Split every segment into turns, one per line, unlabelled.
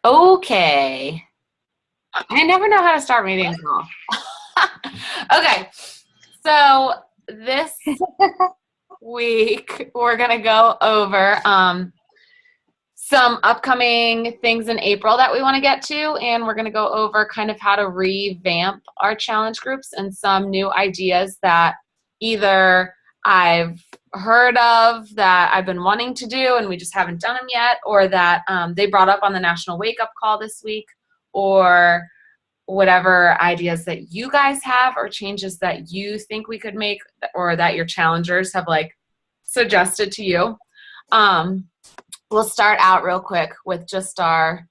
Okay. I never know how to start meetings off. Okay. So this week we're going to go over some upcoming things in April that we want to get to, and we're going to go over kind of how to revamp our challenge groups and some new ideas that either I've heard of that I've been wanting to do and we just haven't done them yet, or that they brought up on the National Wake Up Call this week, or whatever ideas that you guys have or changes that you think we could make or that your challengers have like suggested to you. We'll start out real quick with just our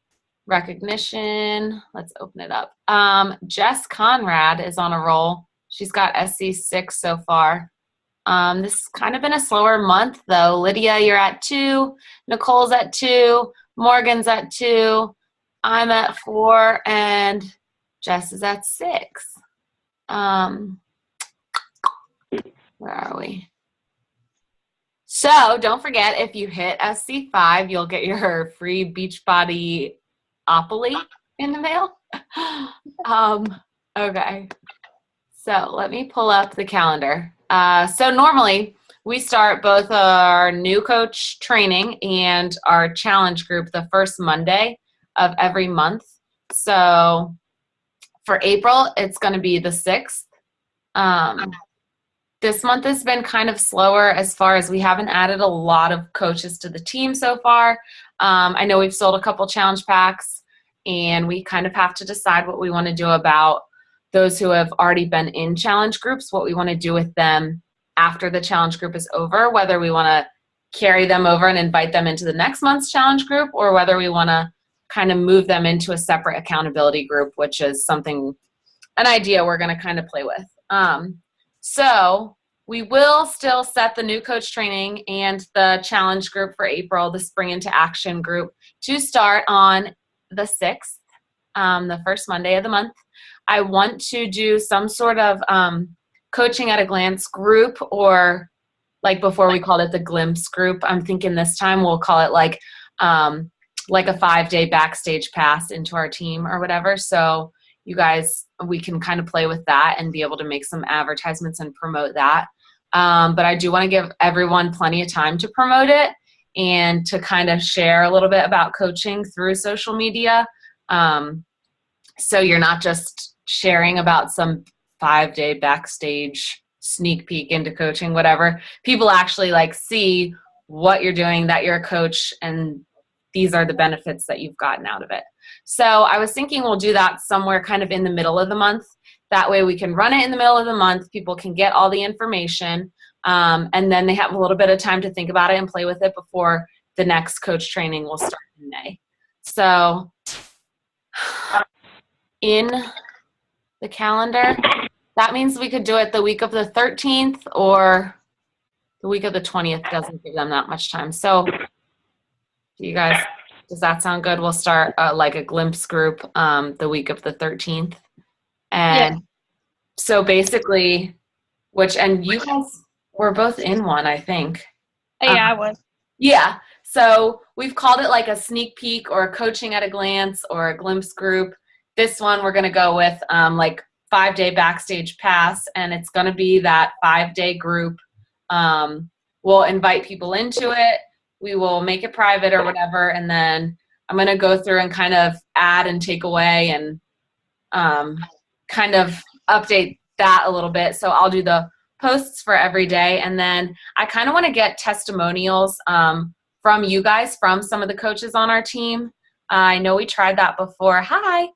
recognition. Let's open it up. Jess Conrad is on a roll. She's got SC6 so far. This has kind of been a slower month though. Lydia, you're at 2. Nicole's at 2. Morgan's at 2. I'm at 4, and Jess is at 6. Where are we? So don't forget, if you hit SC5, you'll get your free Beachbody Opoly in the mail. Okay. So let me pull up the calendar. So normally we start both our new coach training and our challenge group the first Monday of every month. So for April, it's going to be the 6th. This month has been kind of slower as far as we haven't added a lot of coaches to the team so far. I know we've sold a couple challenge packs, and we kind of have to decide what we want to do about those who have already been in challenge groups, what we want to do with them after the challenge group is over, whether we want to carry them over and invite them into the next month's challenge group, or whether we want to kind of move them into a separate accountability group, which is an idea we're going to kind of play with. So we will still set the new coach training and the challenge group for April, the Spring into Action group, to start on the 6th, the first Monday of the month. I want to do some sort of coaching at a glance group, or like before we called it the glimpse group. I'm thinking this time we'll call it like a 5-day backstage pass into our team or whatever. So you guys, we can kind of play with that and be able to make some advertisements and promote that. But I do want to give everyone plenty of time to promote it and to kind of share a little bit about coaching through social media. So you're not just sharing about some 5-day backstage sneak peek into coaching, whatever. People actually like see what you're doing, that you're a coach, and these are the benefits that you've gotten out of it. So I was thinking we'll do that somewhere kind of in the middle of the month. That way we can run it in the middle of the month. People can get all the information, and then they have a little bit of time to think about it and play with it before the next coach training will start in May. So in the calendar, that means we could do it the week of the 13th or the week of the 20th. Doesn't give them that much time. So you guys, does that sound good? We'll start like a glimpse group the week of the 13th. And so basically, and you guys were both in one, I think.
Yeah, I was.
Yeah. So we've called it like a sneak peek or a coaching at a glance or a glimpse group. This one we're going to go with like 5-day backstage pass, and it's going to be that 5-day group. We'll invite people into it. We will make it private or whatever, and then I'm going to go through and kind of add and take away and kind of update that a little bit. So I'll do the posts for every day, and then I kind of want to get testimonials from you guys, from some of the coaches on our team. I know we tried that before. Hi.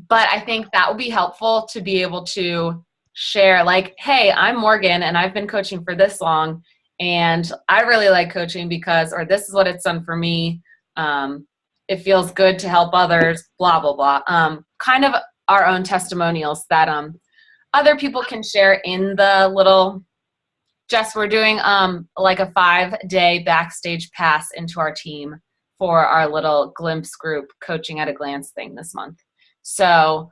But I think that would be helpful to be able to share, like, hey, I'm Morgan, and I've been coaching for this long, and I really like coaching because, or this is what it's done for me. It feels good to help others, blah, blah, blah. Kind of our own testimonials that other people can share in the little, Jess, we're doing like a 5-day backstage pass into our team for our little glimpse group coaching at a glance thing this month. So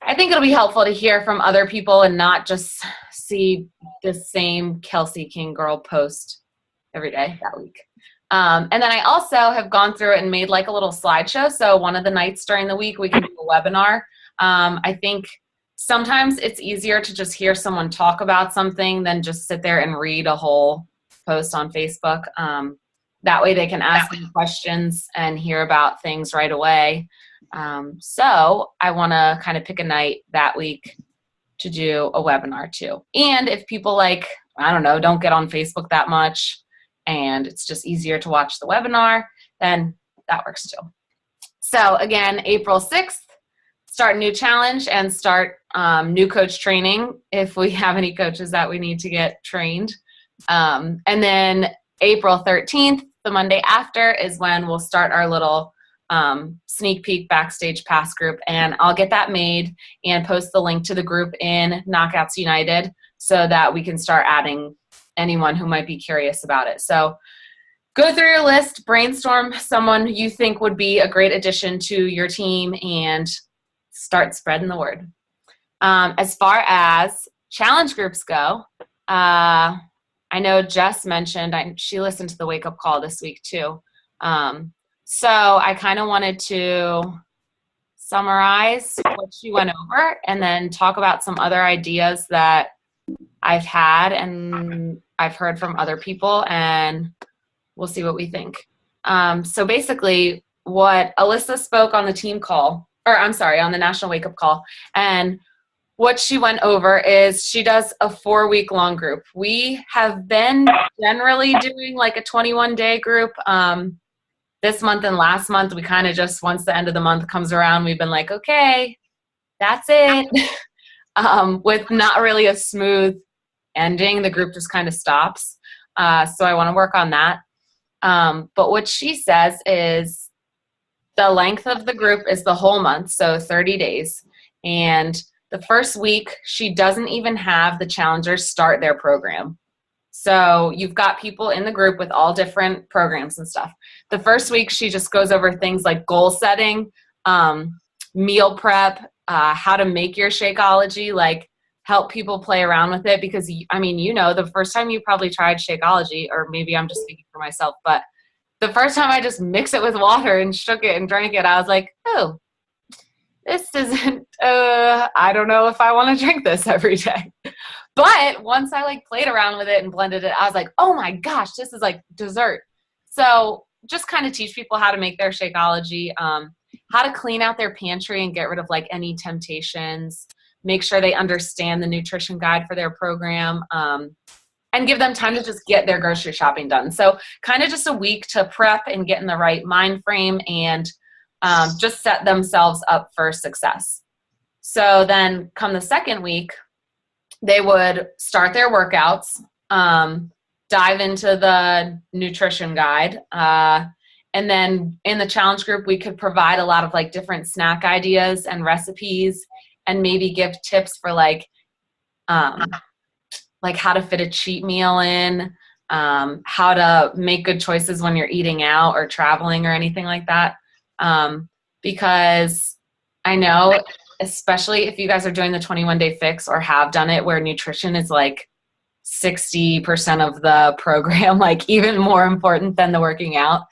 I think it'll be helpful to hear from other people and not just see the same Kelsey King girl post every day that week. And then I also have gone through it and made like a little slideshow. So one of the nights during the week, we can do a webinar. I think sometimes it's easier to just hear someone talk about something than just sit there and read a whole post on Facebook. That way they can ask me questions and hear about things right away. So I want to kind of pick a night that week to do a webinar too. And if people like, I don't know, don't get on Facebook that much and it's just easier to watch the webinar, then that works too. So again, April 6th, start a new challenge and start new coach training if we have any coaches that we need to get trained. And then April 13th, the Monday after, is when we'll start our little sneak peek backstage pass group, and I'll get that made and post the link to the group in Knockouts United so that we can start adding anyone who might be curious about it. So go through your list, brainstorm someone you think would be a great addition to your team, and start spreading the word. As far as challenge groups go, I know Jess mentioned, she listened to the wake up call this week too. So I kind of wanted to summarize what she went over and then talk about some other ideas that I've had and I've heard from other people, and we'll see what we think. So basically what Alyssa spoke on the team call, or I'm sorry, on the National Wake Up Call, and what she went over is she does a 4-week long group. We have been generally doing like a 21-day group. This month and last month, we kind of just, once the end of the month comes around, we've been like, okay, that's it. With not really a smooth ending, the group just kind of stops. So I want to work on that. But what she says is the length of the group is the whole month, so 30 days. And the first week, she doesn't even have the challengers start their program. So you've got people in the group with all different programs and stuff. The first week, she just goes over things like goal setting, meal prep, how to make your Shakeology, like help people play around with it. Because, I mean, you know, the first time you probably tried Shakeology, or maybe I'm just speaking for myself, but the first time I just mixed it with water and shook it and drank it, I was like, oh, this isn't, I don't know if I want to drink this every day. But once I like played around with it and blended it, I was like, oh my gosh, this is like dessert. So just kind of teach people how to make their Shakeology, how to clean out their pantry and get rid of like any temptations, make sure they understand the nutrition guide for their program, and give them time to just get their grocery shopping done. So kind of just a week to prep and get in the right mind frame and just set themselves up for success. So then come the second week, they would start their workouts, dive into the nutrition guide, and then in the challenge group, we could provide a lot of like different snack ideas and recipes, and maybe give tips for like how to fit a cheat meal in, how to make good choices when you're eating out or traveling or anything like that. Because I know, especially if you guys are doing the 21-day fix or have done it, where nutrition is like 60% of the program, like even more important than the working out.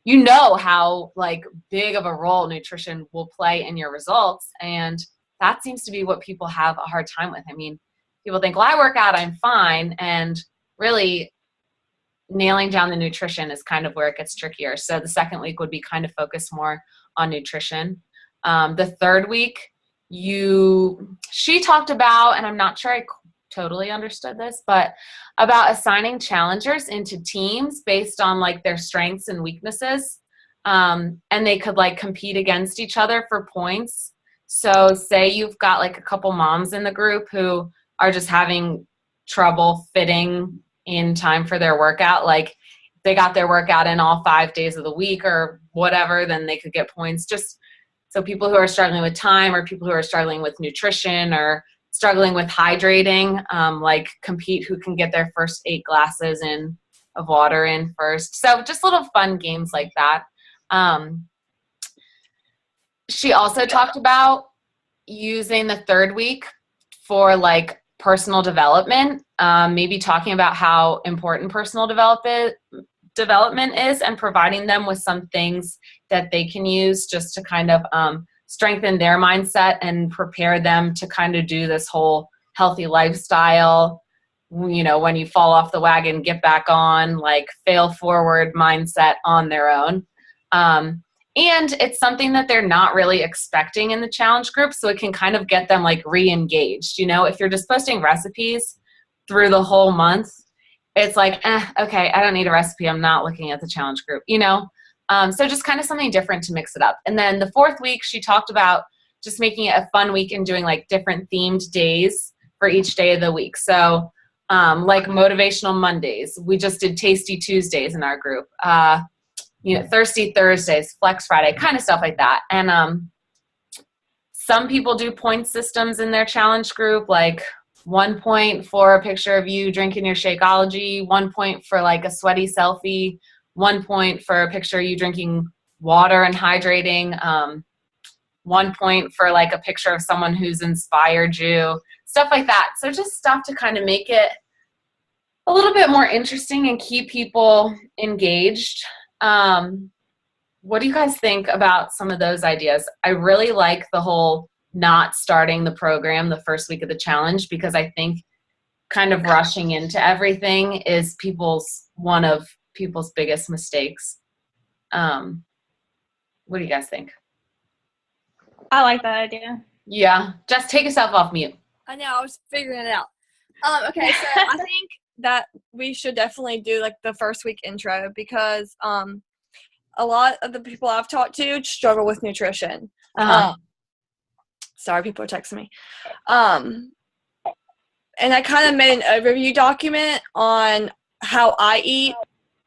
You know how like big of a role nutrition will play in your results. And that seems to be what people have a hard time with. I mean, people think, well, I work out, I'm fine. And really nailing down the nutrition is kind of where it gets trickier. So the second week would be kind of focused more on nutrition. The third week, she talked about, and I'm not sure I totally understood this, but about assigning challengers into teams based on like their strengths and weaknesses. And they could like compete against each other for points. So say you've got like a couple moms in the group who are just having trouble fitting in time for their workout. Like they got their workout in all 5 days of the week or whatever, then they could get points. Just so people who are struggling with time, or people who are struggling with nutrition or struggling with hydrating, like compete who can get their first 8 glasses of water in first. So just little fun games like that. She also talked about using the third week for like personal development, maybe talking about how important personal development development is and providing them with some things that they can use just to kind of strengthen their mindset and prepare them to kind of do this whole healthy lifestyle, you know, when you fall off the wagon, get back on, like fail forward mindset on their own. And it's something that they're not really expecting in the challenge group. So it can kind of get them like re-engaged. You know, if you're just posting recipes through the whole month, it's like, okay, I don't need a recipe. I'm not looking at the challenge group, you know? So just kind of something different to mix it up. And then the 4th week, she talked about just making it a fun week and doing like different themed days for each day of the week. So like motivational Mondays, we just did tasty Tuesdays in our group. You know, thirsty Thursdays, flex Friday, kind of stuff like that. And some people do point systems in their challenge group, like 1 point for a picture of you drinking your Shakeology, 1 point for like a sweaty selfie, 1 point for a picture of you drinking water and hydrating, 1 point for like a picture of someone who's inspired you, stuff like that. So just stuff to kind of make it a little bit more interesting and keep people engaged. What do you guys think about some of those ideas? I really like the whole not starting the program the first week of the challenge, because I think kind of rushing into everything is one of people's biggest mistakes. What do you guys think?
I like that idea.
Yeah, just take yourself off mute.
I know, I was figuring it out. Okay, so I think that we should definitely do like the first week intro, because a lot of the people I've talked to struggle with nutrition. Sorry, people are texting me. And I kind of made an overview document on how I eat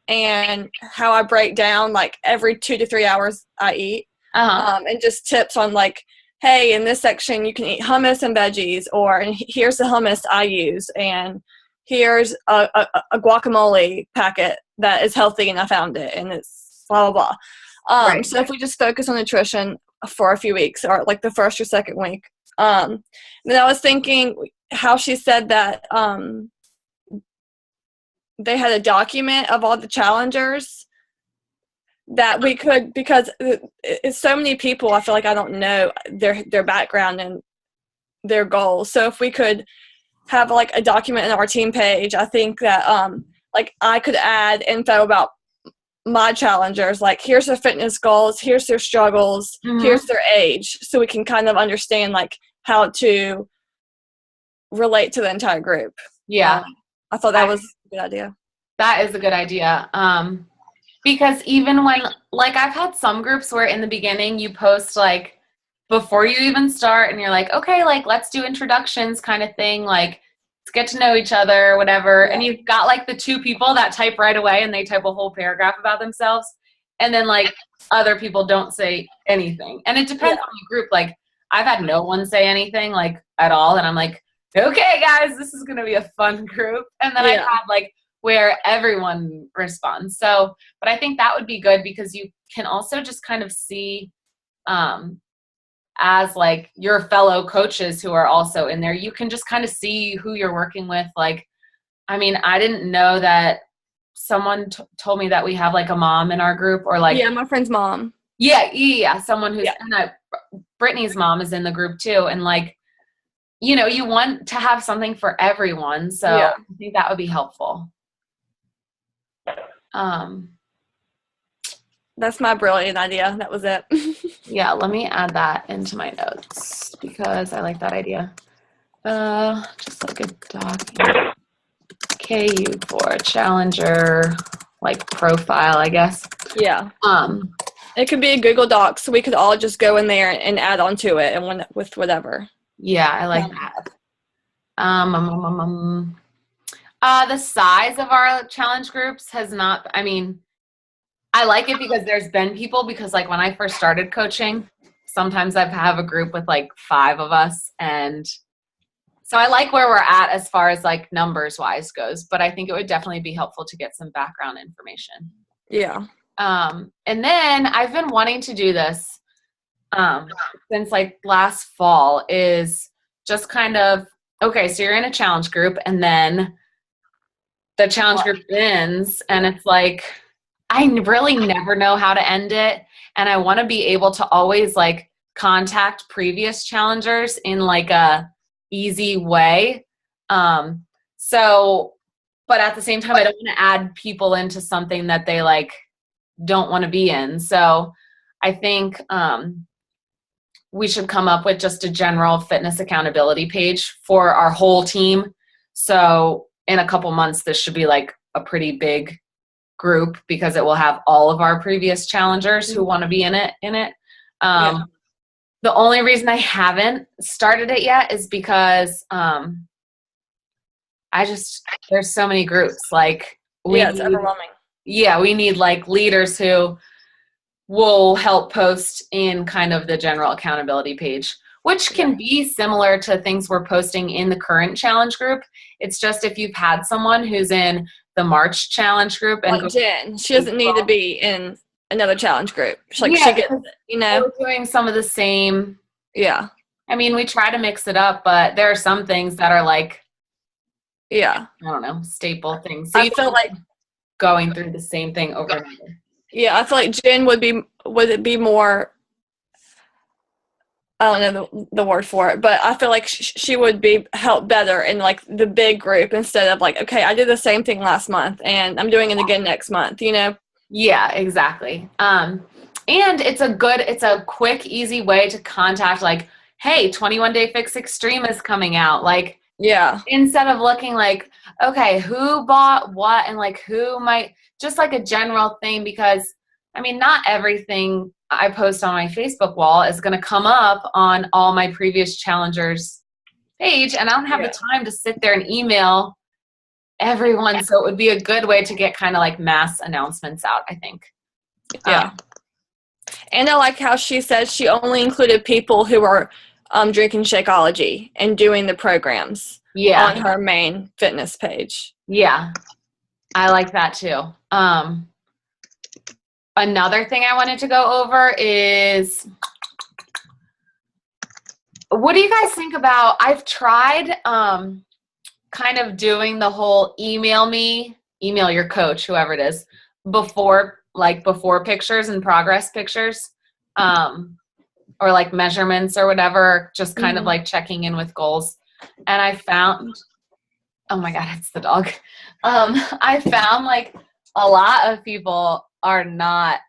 and how I break down like every 2 to 3 hours I eat. And just tips on like, hey, in this section you can eat hummus and veggies, or and here's the hummus I use, and here's a guacamole packet that is healthy and I found it, and it's blah, blah, blah.
Right.
So if we just focus on nutrition for a few weeks, or like the first or second week. Then I was thinking how she said that they had a document of all the challengers that we could, because it's so many people, I feel like I don't know their background and their goals. So if we could have like a document in our team page, I think that like I could add info about my challengers, like here's their fitness goals, here's their struggles, here's their age, so we can kind of understand like how to relate to the entire group.
Yeah.
I thought that was a good idea.
That is a good idea. Because even when, like, I've had some groups where in the beginning you post like before you even start and you're like, okay, like let's do introductions kind of thing, like let's get to know each other, whatever. And you've got like the 2 people that type right away and they type a whole paragraph about themselves. And then like other people don't say anything. And it depends on the group. Like I've had no one say anything like at all. And I'm like, okay, guys, this is going to be a fun group. And then I've had like where everyone responds. So, but I think that would be good, because you can also just kind of see as like your fellow coaches who are also in there, you can just kind of see who you're working with. Like, I mean, I didn't know that someone told me that we have like a mom in our group, or like,
my friend's mom.
Yeah. Someone who's, and Brittany's mom is in the group too. And like, you know, you want to have something for everyone. So I think that would be helpful.
That's my brilliant idea. That was it.
Yeah, let me add that into my notes because I like that idea. Just like a document. KU for challenger, like profile, I guess.
Yeah. It could be a Google Doc, so we could all just go in there and add on to it and with whatever.
Yeah, I like that. The size of our challenge groups has not, I mean, I like it because there's been people, because like when I first started coaching, sometimes I have a group with like 5 of us. And so I like where we're at as far as like numbers wise goes, but I think it would definitely be helpful to get some background information.
Yeah.
And then I've been wanting to do this since like last fall, is just kind of, okay, so you're in a challenge group and then the challenge group ends and it's like, I really never know how to end it. And I want to be able to always like contact previous challengers in like a easy way. So, but at the same time, I don't want to add people into something that they like don't want to be in. So I think we should come up with just a general fitness accountability page for our whole team. So in a couple months, this should be like a pretty big group because it will have all of our previous challengers who want to be in it. The only reason I haven't started it yet is because there's so many groups. Like
it's overwhelming.
Yeah, we need like leaders who will help post in kind of the general accountability page, which can be similar to things we're posting in the current challenge group. It's just if you've had someone who's in the March challenge group and
like Jen, she doesn't need to be in another challenge group. She gets it,
We're doing some of the same.
Yeah.
I mean, we try to mix it up, but there are some things that are like,
I
don't know, staple things. So
I feel like
going through the same thing over and over.
Yeah, I feel like Jen would it be more, I don't know the word for it, but I feel like she would be helped better in like the big group instead of like, okay, I did the same thing last month and I'm doing it again next month, Yeah,
exactly. And it's a quick, easy way to contact like, hey, 21 Day Fix Extreme is coming out. Like, instead of looking like, okay, who bought what and like who might, just like a general thing, because I mean, not everything I post on my Facebook wall is going to come up on all my previous challengers page. And I don't have the time to sit there and email everyone. So it would be a good way to get kind of like mass announcements out, I think.
And I like how she said she only included people who are drinking Shakeology and doing the programs on her main fitness page.
Yeah, I like that too. Another thing I wanted to go over is, what do you guys think about, I've tried kind of doing the whole email your coach, whoever it is, before pictures and progress pictures, or like measurements or whatever, just kind of like checking in with goals. And I found, oh my God, it's the dog. I found like a lot of people are not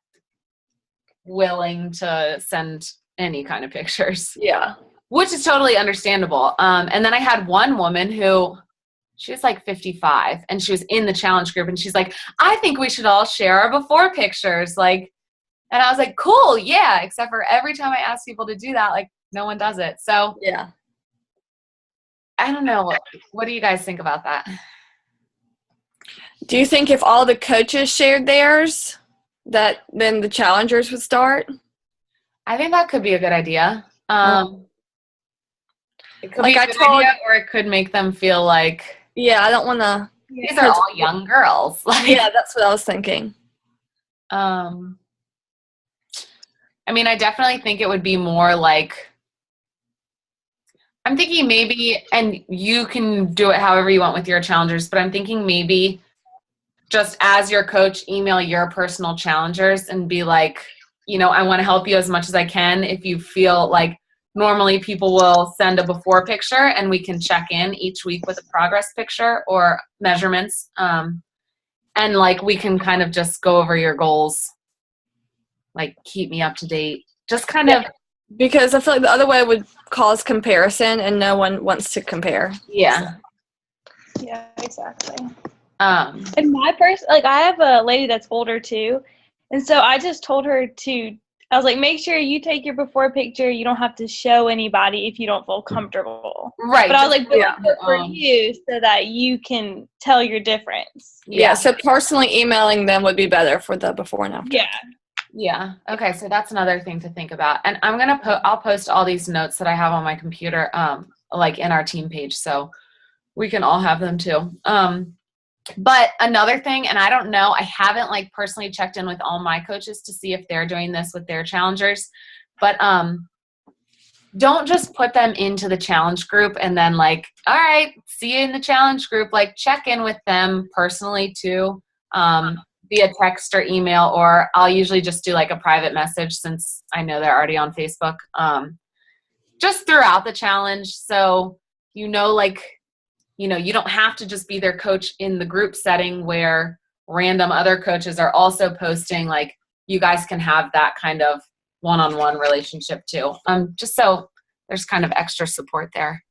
willing to send any kind of pictures.
Yeah.
Which is totally understandable. And then I had one woman who, she was like 55 and she was in the challenge group and she's like, I think we should all share our before pictures. Like, and I was like, cool, yeah. Except for every time I ask people to do that, like no one does it. So
yeah.
I don't know. What do you guys think about that?
Do you think if all the coaches shared theirs, that then the challengers would start?
I think that could be a good idea. It could
like
be a good idea, or it could make them feel like,
I don't want to.
These are all young girls. Like,
yeah, that's what I was thinking.
I mean, I definitely think it would be more like, I'm thinking maybe, and you can do it however you want with your challengers, but I'm thinking maybe just as your coach, email your personal challengers and be like, I want to help you as much as I can. If you feel like, normally people will send a before picture and we can check in each week with a progress picture or measurements. And like, we can kind of just go over your goals, like keep me up to date, just kind of.
Because I feel like the other way would cause comparison and no one wants to compare.
Yeah.
Yeah, exactly. And my person, like I have a lady that's older too. And so I just told her I was like, make sure you take your before picture. You don't have to show anybody if you don't feel comfortable.
Right.
But I was like, for you so that you can tell your difference.
Yeah. So personally emailing them would be better for the before and after.
Yeah.
Yeah. Okay. So that's another thing to think about. And I'm going to I'll post all these notes that I have on my computer, like in our team page. So we can all have them too. But another thing, and I don't know, I haven't like personally checked in with all my coaches to see if they're doing this with their challengers, but don't just put them into the challenge group and then like, all right, see you in the challenge group, like check in with them personally too. via text or email, or I'll usually just do like a private message since I know they're already on Facebook, just throughout the challenge. So, you don't have to just be their coach in the group setting where random other coaches are also posting. Like, you guys can have that kind of one-on-one relationship too. Just so there's kind of extra support there.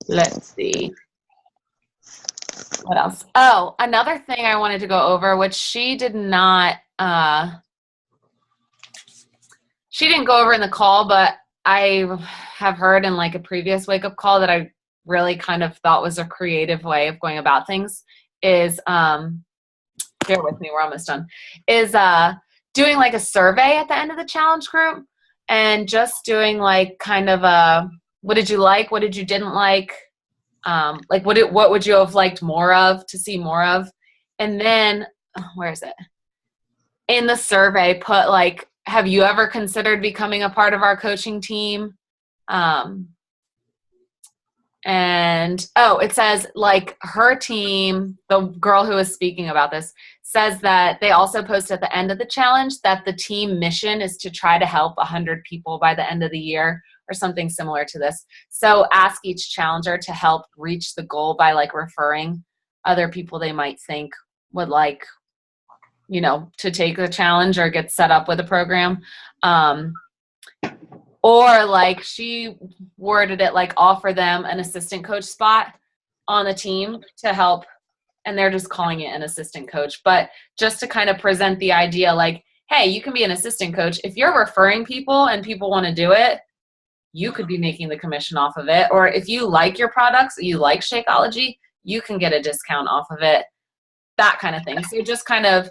Let's see. What else? Oh, another thing I wanted to go over, which she didn't go over in the call, but I have heard in like a previous wake up call that I really kind of thought was a creative way of going about things is, bear with me, we're almost done, is doing like a survey at the end of the challenge group and just doing like kind of a, what did you like? What did you didn't like? Like what would you have liked more of, to see more of? And then, where is it? In the survey, put like, have you ever considered becoming a part of our coaching team? It says like her team, the girl who was speaking about this, says that they also post at the end of the challenge that the team mission is to try to help 100 people by the end of the year, or something similar to this. So ask each challenger to help reach the goal by like referring other people they might think would like, to take the challenge or get set up with a program. Or like she worded it like, offer them an assistant coach spot on the team to help. And they're just calling it an assistant coach, but just to kind of present the idea like, hey, you can be an assistant coach. If you're referring people and people want to do it, you could be making the commission off of it. Or if you like your products, you like Shakeology, you can get a discount off of it, that kind of thing. So just kind of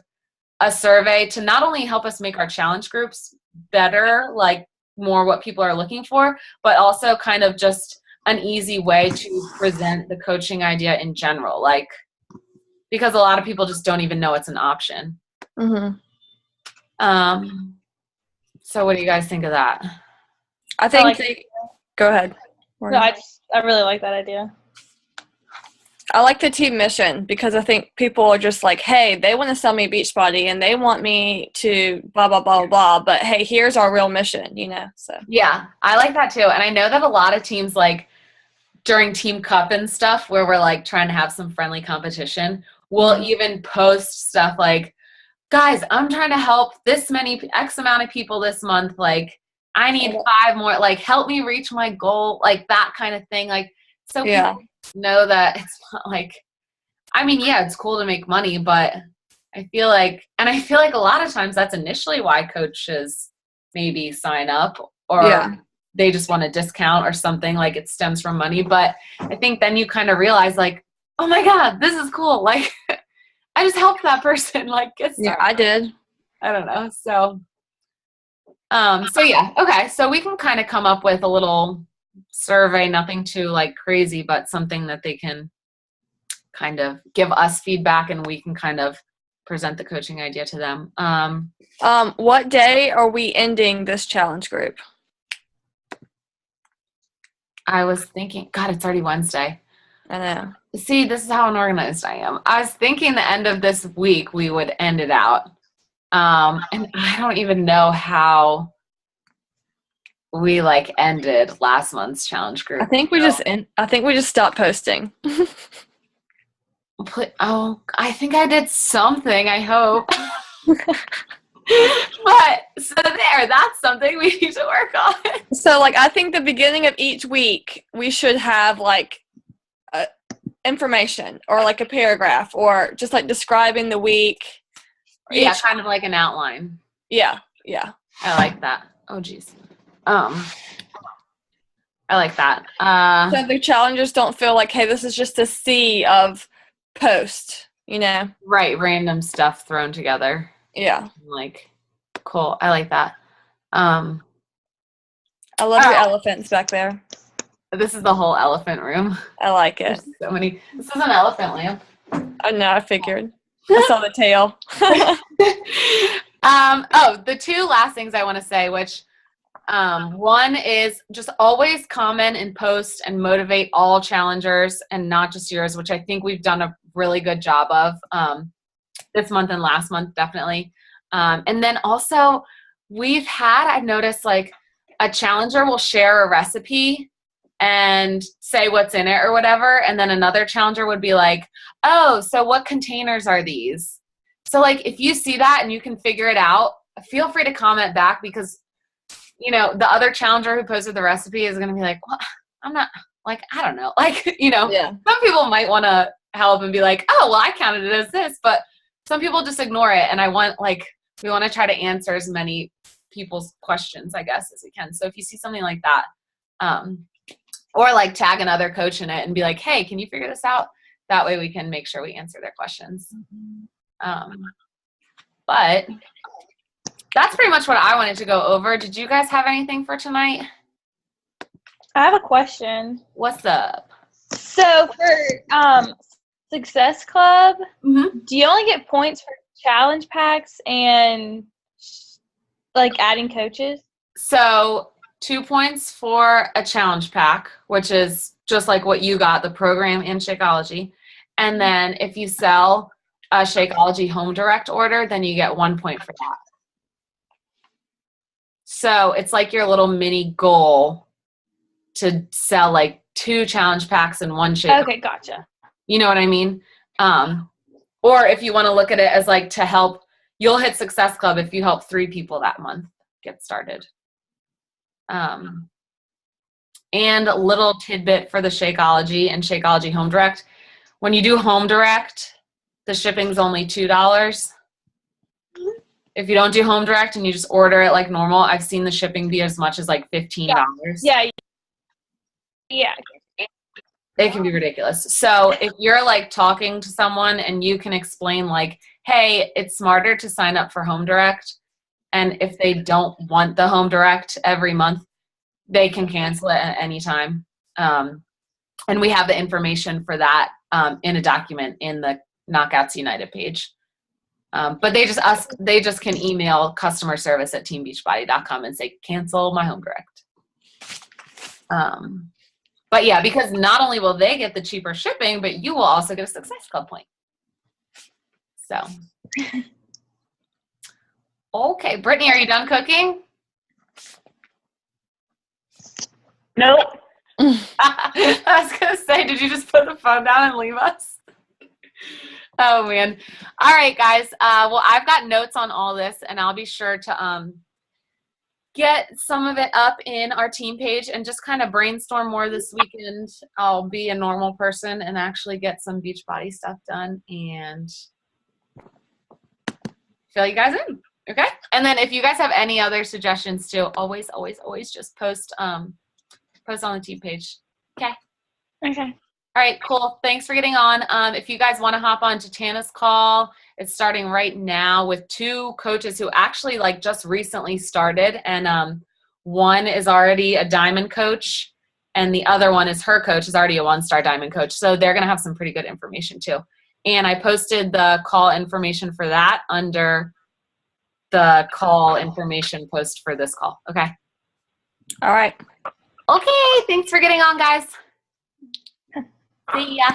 a survey to not only help us make our challenge groups better, like more what people are looking for, but also kind of just an easy way to present the coaching idea in general. Like, because a lot of people just don't even know it's an option.
Mm-hmm.
So what do you guys think of that?
I think go ahead.
No, I really like that idea.
I like the team mission because I think people are just like, hey, they want to sell me Beachbody and they want me to blah, blah, blah, blah. But hey, here's our real mission, So
yeah, I like that too. And I know that a lot of teams, like during Team Cup and stuff, where we're like trying to have some friendly competition, will even post stuff like, guys, I'm trying to help this many X amount of people this month. Like, I need 5 more, like, help me reach my goal, like that kind of thing. Like, so people know that it's not like, I mean, yeah, it's cool to make money, but I feel like a lot of times that's initially why coaches maybe sign up, or they just want a discount or something, like it stems from money. But I think then you kind of realize like, oh my God, this is cool. Like, I just helped that person, like, get started.
Yeah, I did.
I don't know. So yeah. Okay. So we can kind of come up with a little survey, nothing too like crazy, but something that they can kind of give us feedback and we can kind of present the coaching idea to them.
What day are we ending this challenge group?
I was thinking, God, it's already Wednesday.
I know.
See, this is how unorganized I am. I was thinking the end of this week we would end it out. And I don't even know how we like ended last month's challenge group.
I think we just stopped posting.
I think I did something, I hope. But so that's something we need to work on.
So like I think the beginning of each week we should have like information or like a paragraph or just like describing the week.
Yeah, kind of like an outline.
Yeah.
I like that. Oh geez. I like that.
So the challengers don't feel like, hey, this is just a sea of posts,
Right, random stuff thrown together.
Yeah.
Like, cool. I like that.
I love your elephants back there.
This is the whole elephant room.
I like it.
There's so many. This is an elephant lamp.
I know, I figured. I saw the tail.
The 2 last things I want to say, which one is just always comment and post and motivate all challengers and not just yours, which I think we've done a really good job of this month and last month, definitely. And then also I've noticed like a challenger will share a recipe and say what's in it or whatever. And then another challenger would be like, oh, so what containers are these? So like, if you see that and you can figure it out, feel free to comment back, because, you know, the other challenger who posted the recipe is going to be like, well, I'm not, like, I don't know. Like, you know, Some people might want to help and be like, oh, well, I counted it as this, but some people just ignore it. And we want to try to answer as many people's questions, I guess, as we can. So if you see something like that, or like tag another coach in it and be like, hey, can you figure this out? That way we can make sure we answer their questions. But that's pretty much what I wanted to go over. Did you guys have anything for tonight?
I have a question.
What's up?
So for Success Club, do you only get points for challenge packs and like adding coaches? So 2 points for a challenge pack, which is just like what you got, the program and Shakeology. And then if you sell a Shakeology home direct order, then you get 1 point for that. So it's like your little mini goal to sell like 2 challenge packs and 1 Shakeology. Okay, gotcha.
You know what I mean? Or if you want to look at it as like to help, you'll hit Success Club if you help 3 people that month get started. And a little tidbit for the Shakeology and Shakeology Home Direct. When you do Home Direct, the shipping's only $2. If you don't do Home Direct and you just order it like normal, I've seen the shipping be as much as like $15.
Yeah.
It can be ridiculous. So if you're like talking to someone and you can explain like, hey, it's smarter to sign up for Home Direct, and if they don't want the Home Direct every month, they can cancel it at any time. And we have the information for that in a document in the Knockouts United page. But they just can email customer service at teambeachbody.com and say, cancel my Home Direct. But yeah, because not only will they get the cheaper shipping, but you will also get a Success Club point. So, okay, Brittany, are you done cooking?
Nope.
I was going to say, did you just put the phone down and leave us? Oh, man. All right, guys. Well, I've got notes on all this, and I'll be sure to get some of it up in our team page and just kind of brainstorm more this weekend. I'll be a normal person and actually get some Beachbody stuff done and fill you guys in. Okay? And then if you guys have any other suggestions too, always just post on the team page. Okay?
Okay.
All right, cool. Thanks for getting on. If you guys want to hop on to Tana's call, it's starting right now with 2 coaches who actually like just recently started. And one is already a diamond coach and the other one is her coach, is already a 1-star diamond coach. So they're going to have some pretty good information too. And I posted the call information for that under the call information post for this call. Okay.
All right.
Okay. Thanks for getting on, guys. See ya.